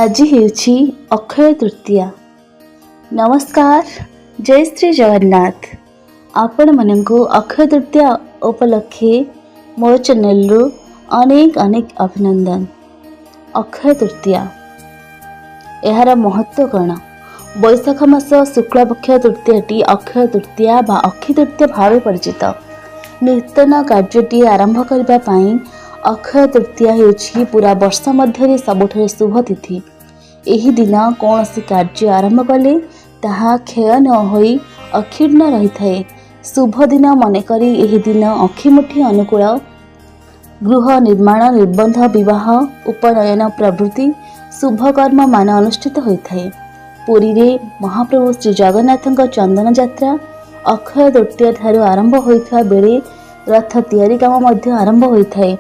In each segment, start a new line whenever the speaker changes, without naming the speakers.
आज ହେଉଛି ଅକ୍ଷୟ ତୃତୀୟା। नमस्कार, जय श्री जगन्नाथ। आपण मानଙ୍କୁ ଅକ୍ଷୟ ତୃତୀୟା उपलक्षे मो चैनल रु अनेक अनेक अभिनंदन। अक्षय तृतीया यार महत्व कौन? वैशाख मास शुक्लपक्ष तृतीयाटी अक्षय तृतीया बा अक्षय तृतीया भाव परिचित। नूतन कार्यटी आरंभ करने अक्षय तृतीया होछि पूरा वर्ष मध्य सबुठ शुभ तिथि। एही दिन कौन सी कार्य आरंभ कले ताहा क्षय न होई अक्षीर्ण रही थाए। शुभ दिन मनकरी एही दिन अक्षिमुठी अनुकूल गृह निर्माण, निबंध, विवाह, उपनयन प्रभृति शुभ कर्म मान अनुष्ठित होता है। पुरी रे महाप्रभु श्री जगन्नाथ चंदन यात्रा अक्षय तृतीया ठारू आरंभ होता बेले रथ तैयारी काम आरंभ होता है।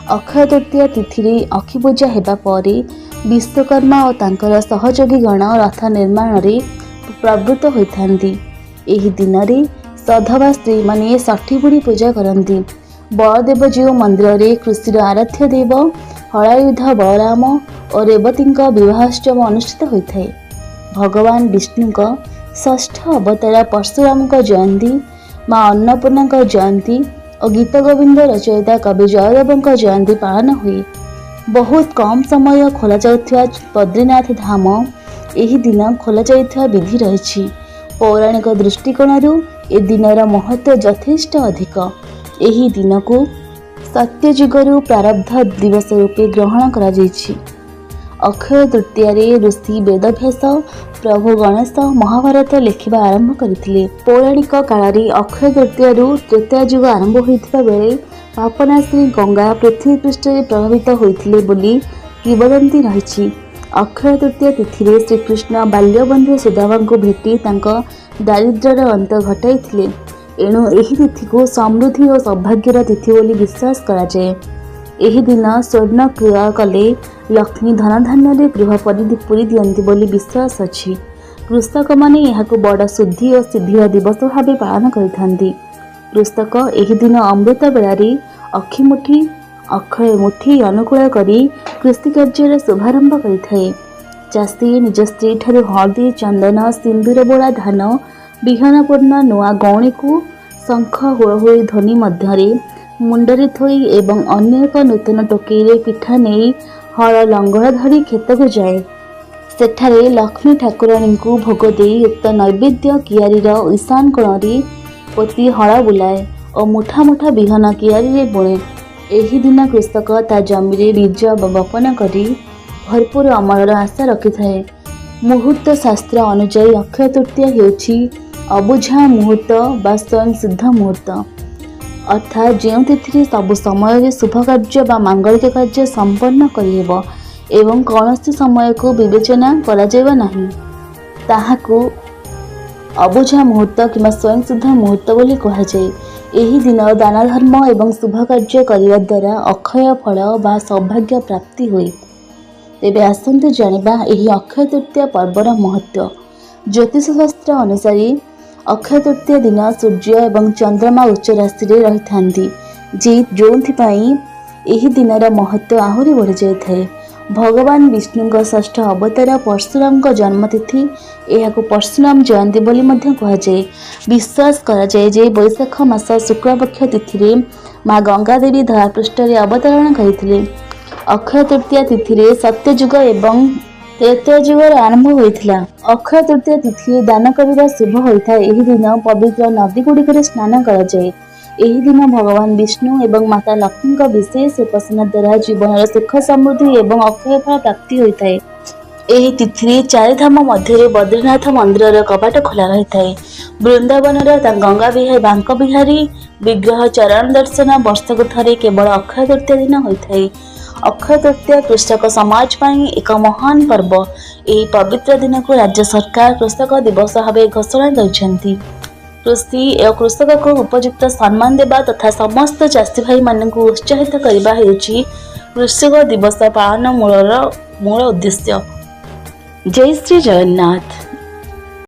अक्षय तृतीया तिथि रे अक्षि पूजा हेबा परे विश्वकर्मा और तांकर सहयोगी गण रथ निर्माण रे प्रवृत्त होइथांती। एही दिन रे सधवा स्त्री माने षठी बुढ़ी पूजा करती। बलदेव जीव मंदिर रे कृषि आराध्य देव हलायुध बलराम और रेवती विवाहोत्सव अनुष्ठित होता है। भगवान विष्णु षष्ठ अवतार परशुराम जयंती, माँ अन्नपूर्णा जयंती और गीत गोविंद रचयिता कवि जयदेव जयंती पालन हुए। बहुत कम समय खोल जाउथुवा बद्रीनाथ धाम एही दिन खोल जाउथुवा विधि रही। पौराणिक दृष्टिकोण ए दिनर महत्व यथेष्ट अधिक। एही दिन को सत्ययुगरु प्रारब्ध दिवस रूपे ग्रहण करा जाइछि। अक्षय तृतीया रे ऋषि वेदव्यास प्रभु गणेश महाभारत लिखिबा आरंभ करथिले। पौराणिक काल रे अक्षय तृतीया त्रेता युग आरंभ होइथिबा बेले पापना श्री गंगा पृथ्वी पृष्ठ प्रभावित होइथिले बोली किंवदंती रही। अक्षय तृतीया तिथि रे श्रीकृष्ण बाल्यबंधु सुदामा को भेटी तांका दारिद्र्यर अंत घटाइथिले। एणु एही तिथि को समृद्धि और सौभाग्यर तिथि बोली विश्वास करा जाए। एही दिन स्वर्ण क्रिया कले लक्ष्मी धन धान्य गृह पूरी दियंती बोली विश्वास अछि। कृषक माने यहाकु बड़ शुद्धि और सिद्धि दिवस भाव पालन करिथांती। कृषक एही दिन अमृत बेलारी अक्षिमुठी अक्षय मुठी अनुकूल करी कृषि कार्य शुभारंभ करिथाए। चाषी निज स्त्री ठारू हळदी, चंदन, सिंदूर बोला धान विहनपूर्ण नुआ गौणी को शंख हुलहुली ध्वनि मध्य मुंडरे थोई एवं अन्य एक नूतन टोकई पिठा नहीं हल लंगड़ धरी खेत को जाए। सेठारे लक्ष्मी ठाकुराणी को भोग दे उक्त नैवेद्य कियारीर ईशान कोण पोती हल बुलाए और मुठा मुठा विहन कियारी बुणे। एही दिन कृषक ता जमी रे बीज बपन करी भरपूर अमलर आशा रखि थाए। मुहूर्त शास्त्र अनुसार अक्षय तृतीया हेउछि अबुझा मुहूर्त बा स्वयं सिद्ध मुहूर्त, अर्थात जो तिथि सब समय शुभ कार्य बा मांगलिक कार्य संपन्न करिहेब एवं कौन समय को विवेचना करा जाइबा नाही, ताहाकू अबुझा मुहूर्त किंवा स्वयं सिद्ध मुहूर्त बोली कहा जाए। एही दिन दान धर्म एवं शुभ कार्य करने द्वारा अक्षय फल बा सौभाग्य प्राप्ति हुए। तेबे आसंतु जानिबा एही अक्षय तृतीया पर्वर महत्व। ज्योतिष शास्त्र अनुसार अक्षय तृतीया दिन सूर्य एवं चंद्रमा उच्च राशि रे रहिथांती, जोंथिपाई एही दिनर महत्व आहुरी बढ़ी जाइथाए। भगवान विष्णु षष्ठ अवतार परशुराम जन्मतिथि यहाकू परशुराम जयंती बोली मध्य कहुए। विश्वास करा जाए जे वैशाख मास शुक्लपक्ष तिथि रे माँ गंगा देवी धरापृष्ठ रे अवतरण करथिले। अक्षय तृतीया तिथि रे सत्ययुग एवं त्रेता युग आरंभ होइथिला। अक्षय तृतीया तिथि दान करिबा शुभ होइଥାଏ। एही दिन पवित्र नदी गुड़िक स्नान करा जाए। एही दिन भगवान विष्णु एवं माता लक्ष्मी विशेष उपासना द्वारा जीवन सुख समृद्धि एवं अक्षय फल प्राप्ति होता है। एही तिथि चारि धाम मध्य बद्रीनाथ मंदिर कपाट खोला रही है। वृंदावन गंगा बिहारी बांक बिहारी विग्रह चरण दर्शन वर्षक थे केवल अक्षय तृतीया दिन होता है। अक्षय तृतीया कृषक समाज पाई एक महान पर्व। यही पवित्र दिन को राज्य सरकार कृषक दिवस भाव घोषणा कर कृषि एवं कृषक को उपयुक्त सम्मान देवा तथा समस्त चाषी भाई मान उत्साहित करने कृषक दिवस पालन मूल उद्देश्य। जय श्री जगन्नाथ।